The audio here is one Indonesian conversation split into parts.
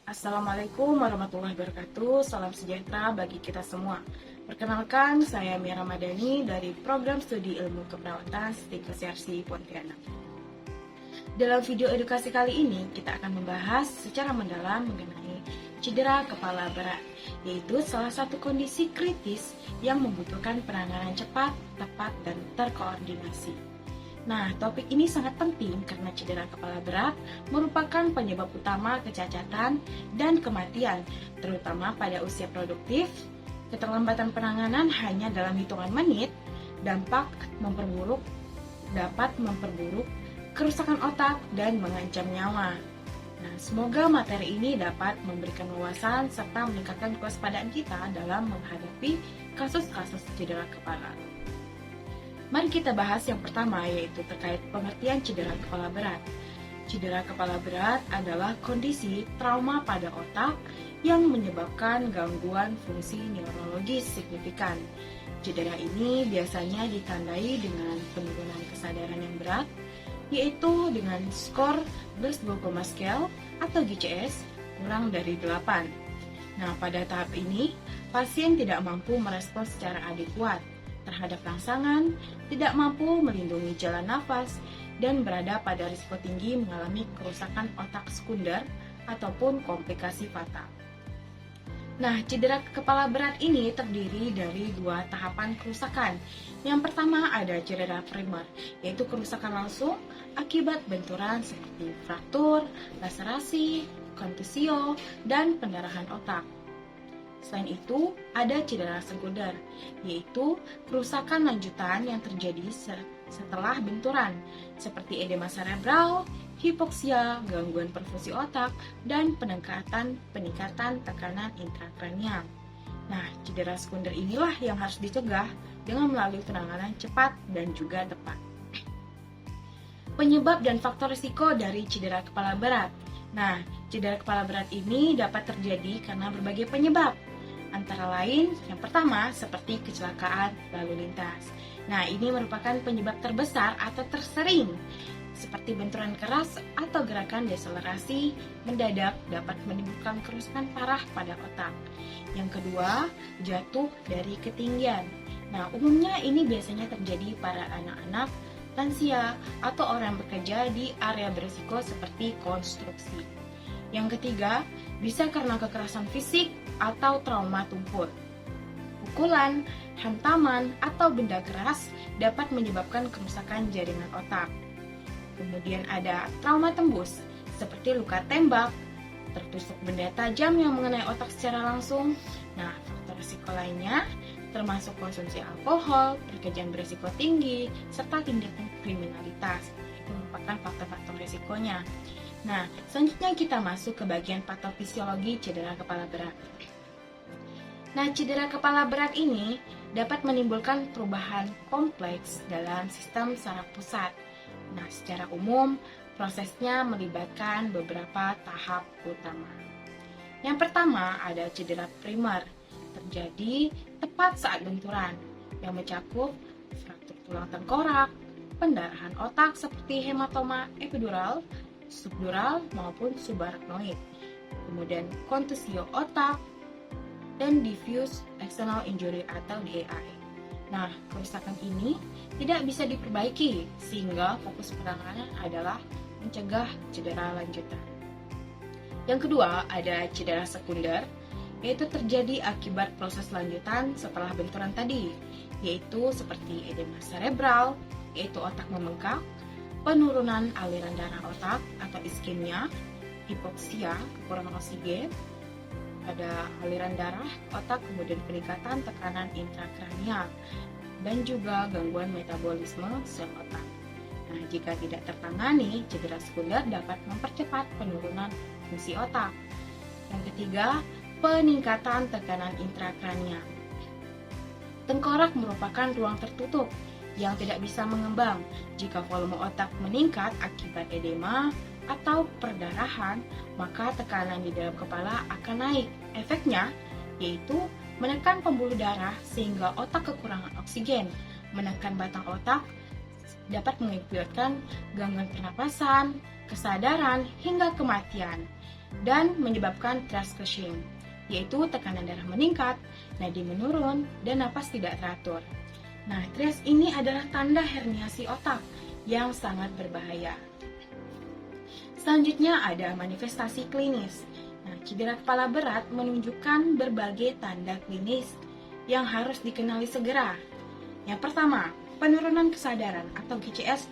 Assalamualaikum warahmatullahi wabarakatuh. Salam sejahtera bagi kita semua. Perkenalkan, saya Mira Madani dari Program Studi Ilmu Keperawatan Stik CRC Pontianak. Dalam video edukasi kali ini, kita akan membahas secara mendalam mengenai cedera kepala berat, yaitu salah satu kondisi kritis yang membutuhkan penanganan cepat, tepat, dan terkoordinasi. Nah, topik ini sangat penting karena cedera kepala berat merupakan penyebab utama kecacatan dan kematian, terutama pada usia produktif. Keterlambatan penanganan hanya dalam hitungan menit dapat memperburuk kerusakan otak dan mengancam nyawa. Nah, semoga materi ini dapat memberikan wawasan serta meningkatkan kewaspadaan kita dalam menghadapi kasus-kasus cedera kepala. Mari kita bahas yang pertama, yaitu terkait pengertian cedera kepala berat. Cedera kepala berat adalah kondisi trauma pada otak yang menyebabkan gangguan fungsi neurologis signifikan. Cedera ini biasanya ditandai dengan penurunan kesadaran yang berat, yaitu dengan skor Glasgow Coma Scale atau GCS kurang dari 8. Nah, pada tahap ini, pasien tidak mampu merespons secara adekuat terhadap rangsangan, tidak mampu melindungi jalan nafas, dan berada pada risiko tinggi mengalami kerusakan otak sekunder ataupun komplikasi fatal. Nah, cedera kepala berat ini terdiri dari dua tahapan kerusakan. Yang pertama ada cedera primer, yaitu kerusakan langsung akibat benturan seperti fraktur, laserasi, kontusio, dan pendarahan otak. Selain itu, ada cedera sekunder, yaitu kerusakan lanjutan yang terjadi setelah benturan, seperti edema cerebral, hipoksia, gangguan perfusi otak, dan peningkatan tekanan intrakranial. Nah, cedera sekunder inilah yang harus dicegah dengan melalui penanganan cepat dan juga tepat. Penyebab dan faktor risiko dari cedera kepala berat. Nah, cedera kepala berat ini dapat terjadi karena berbagai penyebab. Antara lain, yang pertama seperti kecelakaan lalu lintas. Nah, ini merupakan penyebab terbesar atau tersering, seperti benturan keras atau gerakan deselerasi mendadak dapat menimbulkan kerusakan parah pada otak. Yang kedua, jatuh dari ketinggian. Nah, umumnya ini biasanya terjadi pada anak-anak, lansia, atau orang bekerja di area berisiko seperti konstruksi. Yang ketiga, bisa karena kekerasan fisik atau trauma tumpul. Pukulan, hantaman, atau benda keras dapat menyebabkan kerusakan jaringan otak. Kemudian ada trauma tembus, seperti luka tembak, tertusuk benda tajam yang mengenai otak secara langsung. Nah, faktor risiko lainnya termasuk konsumsi alkohol, pekerjaan berisiko tinggi, serta tindakan kriminalitas. Itu merupakan faktor-faktor risikonya. Nah, selanjutnya kita masuk ke bagian patofisiologi cedera kepala berat. Nah, cedera kepala berat ini dapat menimbulkan perubahan kompleks dalam sistem saraf pusat. Nah, secara umum, prosesnya melibatkan beberapa tahap utama. Yang pertama ada cedera primer, terjadi tepat saat benturan, yang mencakup fraktur tulang tengkorak, pendarahan otak seperti hematoma epidural, subdural maupun subarachnoid, kemudian kontusio otak, dan diffuse external injury atau DEI. Nah, kerusakan ini tidak bisa diperbaiki sehingga fokus penanganan adalah mencegah cedera lanjutan. Yang kedua, ada cedera sekunder, yaitu terjadi akibat proses lanjutan setelah benturan tadi, yaitu seperti edema cerebral, yaitu otak membengkak, penurunan aliran darah otak atau iskemia, hipoksia, kekurangan oksigen pada aliran darah otak, kemudian peningkatan tekanan intrakranial, dan juga gangguan metabolisme sel otak. Nah, jika tidak tertangani, cedera sekunder dapat mempercepat penurunan fungsi otak. Yang ketiga, peningkatan tekanan intrakranial. Tengkorak merupakan ruang tertutup yang tidak bisa mengembang. Jika volume otak meningkat akibat edema atau perdarahan, maka tekanan di dalam kepala akan naik. Efeknya yaitu menekan pembuluh darah sehingga otak kekurangan oksigen. Menekan batang otak dapat mengakibatkan gangguan pernapasan, kesadaran, hingga kematian. dan menyebabkan thrush Cushing, yaitu tekanan darah meningkat, nadi menurun, dan napas tidak teratur. Nah, trias ini adalah tanda herniasi otak yang sangat berbahaya. Selanjutnya ada manifestasi klinis. Nah, cedera kepala berat menunjukkan berbagai tanda klinis yang harus dikenali segera. Yang pertama, penurunan kesadaran atau GCS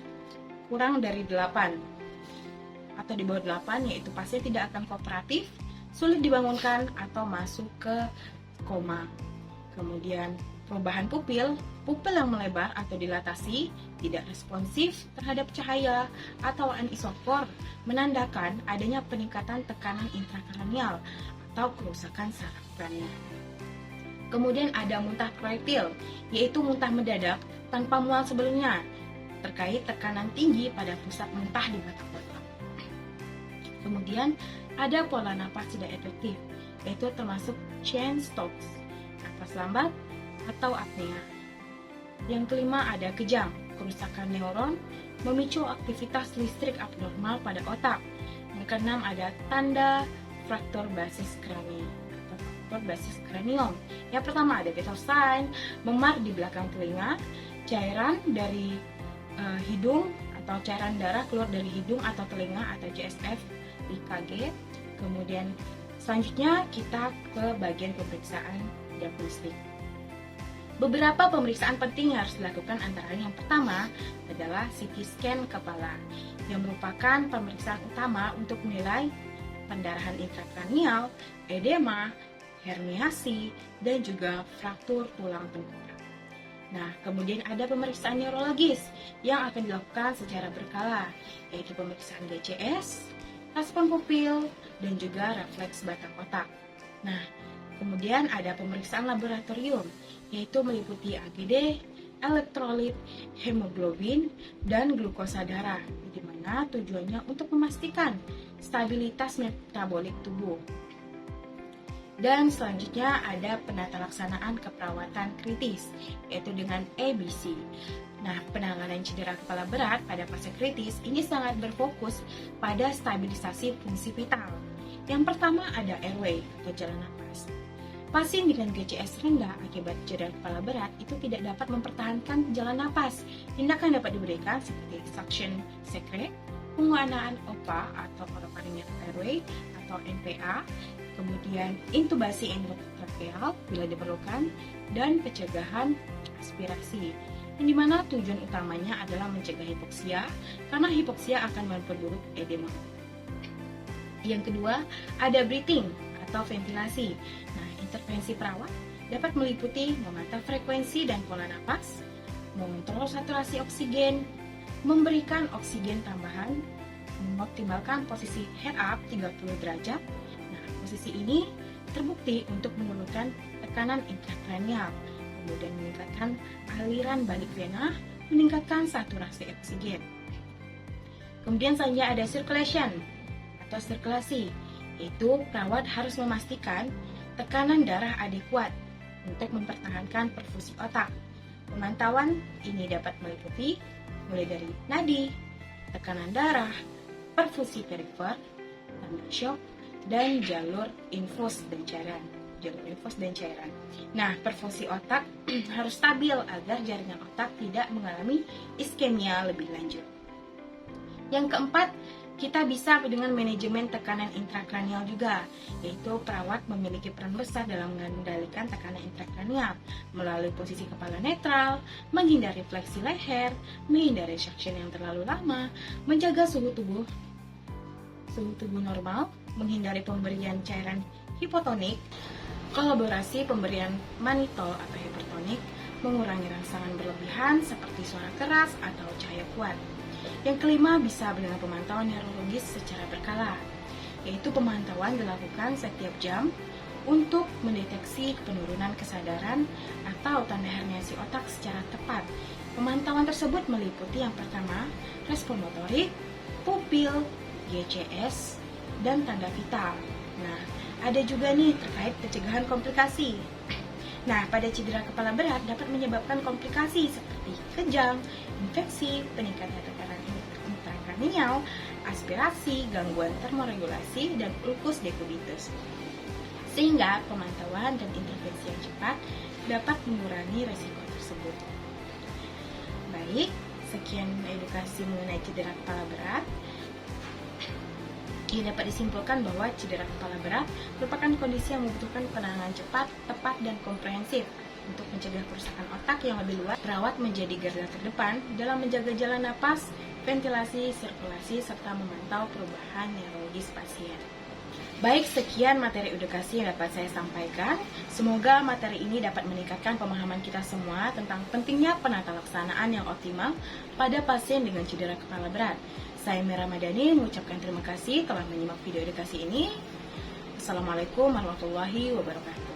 kurang dari 8 atau di bawah 8, yaitu pasien tidak akan kooperatif, sulit dibangunkan atau masuk ke koma. Kemudian perubahan pupil yang melebar atau dilatasi, tidak responsif terhadap cahaya atau anisopor, menandakan adanya peningkatan tekanan intrakranial atau kerusakan saraf kranial. Kemudian ada muntah proyektil, yaitu muntah mendadak tanpa mual sebelumnya, terkait tekanan tinggi pada pusat muntah di batang otak. Kemudian ada pola napas tidak efektif, yaitu termasuk Cheyne-Stokes, napas lambat atau apnea. Yang kelima ada kejang, kerusakan neuron, memicu aktivitas listrik abnormal pada otak. Yang keenam ada tanda fraktur basis krani atau fraktur basis kranium. Yang pertama ada vital sign, memar di belakang telinga, cairan dari hidung atau cairan darah keluar dari hidung atau telinga atau CSF IKG. Kemudian selanjutnya kita ke bagian pemeriksaan diagnostik. Beberapa pemeriksaan penting yang harus dilakukan antara yang pertama adalah CT scan kepala yang merupakan pemeriksaan utama untuk menilai pendarahan intrakranial, edema, herniasi, dan juga fraktur tulang tengkorak. Nah, kemudian ada pemeriksaan neurologis yang akan dilakukan secara berkala, yaitu pemeriksaan GCS, respon pupil, dan juga refleks batang otak. Nah, kemudian ada pemeriksaan laboratorium, yaitu meliputi AGD, elektrolit, hemoglobin, dan glukosa darah, di mana tujuannya untuk memastikan stabilitas metabolik tubuh. Dan selanjutnya ada penata laksanaan keperawatan kritis, yaitu dengan ABC. Nah, penanganan cedera kepala berat pada fase kritis ini sangat berfokus pada stabilisasi fungsi vital. Yang pertama ada airway atau jalan napas. Pasien dengan GCS rendah akibat cedera kepala berat itu tidak dapat mempertahankan jalan napas. Tindakan dapat diberikan seperti suction secret, penguanaan OPA atau orofaringeal airway atau NPA, kemudian intubasi endotracheal bila diperlukan, dan pencegahan aspirasi. Yang dimana tujuan utamanya adalah mencegah hipoksia, karena hipoksia akan memperburuk edema. Yang kedua, ada breathing atau ventilasi. Nah, intervensi perawat dapat meliputi memantau frekuensi dan pola napas, mengontrol saturasi oksigen, memberikan oksigen tambahan, mengoptimalkan posisi head up 30 derajat. Nah, posisi ini terbukti untuk menurunkan tekanan intrakranial, kemudian meningkatkan aliran balik vena, meningkatkan saturasi oksigen. Kemudian selanjutnya ada circulation atau sirkulasi, yaitu perawat harus memastikan tekanan darah adekuat untuk mempertahankan perfusi otak. Pemantauan ini dapat meliputi mulai dari nadi, tekanan darah, perfusi perifer, tanda shock, dan jalur infus dan cairan. Nah, perfusi otak harus stabil agar jaringan otak tidak mengalami iskemia lebih lanjut. Yang keempat, kita bisa dengan manajemen tekanan intrakranial juga, yaitu perawat memiliki peran besar dalam mengendalikan tekanan intrakranial melalui posisi kepala netral, menghindari fleksi leher, menghindari suction yang terlalu lama, menjaga suhu tubuh normal, menghindari pemberian cairan hipotonik, kolaborasi pemberian manitol atau hipertonik, mengurangi rangsangan berlebihan seperti suara keras atau cahaya kuat. Yang kelima, bisa dengan pemantauan neurologis secara berkala, yaitu pemantauan dilakukan setiap jam untuk mendeteksi penurunan kesadaran atau tanda herniasi otak secara tepat. Pemantauan tersebut meliputi yang pertama, respon motorik, pupil, GCS, dan tanda vital. Nah, ada juga nih terkait pencegahan komplikasi. Nah, pada cedera kepala berat dapat menyebabkan komplikasi seperti kejang, infeksi, peningkatan tekanan intrakranial, aspirasi, gangguan termoregulasi, dan ulcus decubitus. Sehingga pemantauan dan intervensi yang cepat dapat mengurangi resiko tersebut. Baik, sekian edukasi mengenai cedera kepala berat. Ini dapat disimpulkan bahwa cedera kepala berat merupakan kondisi yang membutuhkan penanganan cepat, tepat, dan komprehensif untuk mencegah kerusakan otak yang lebih luas. Perawat menjadi garda terdepan dalam menjaga jalan napas, ventilasi, sirkulasi, serta memantau perubahan neurologis pasien. Baik, sekian materi edukasi yang dapat saya sampaikan. Semoga materi ini dapat meningkatkan pemahaman kita semua tentang pentingnya penata laksanaan yang optimal pada pasien dengan cedera kepala berat. Saya Mira Madani mengucapkan terima kasih telah menyimak video edukasi ini. Assalamualaikum warahmatullahi wabarakatuh.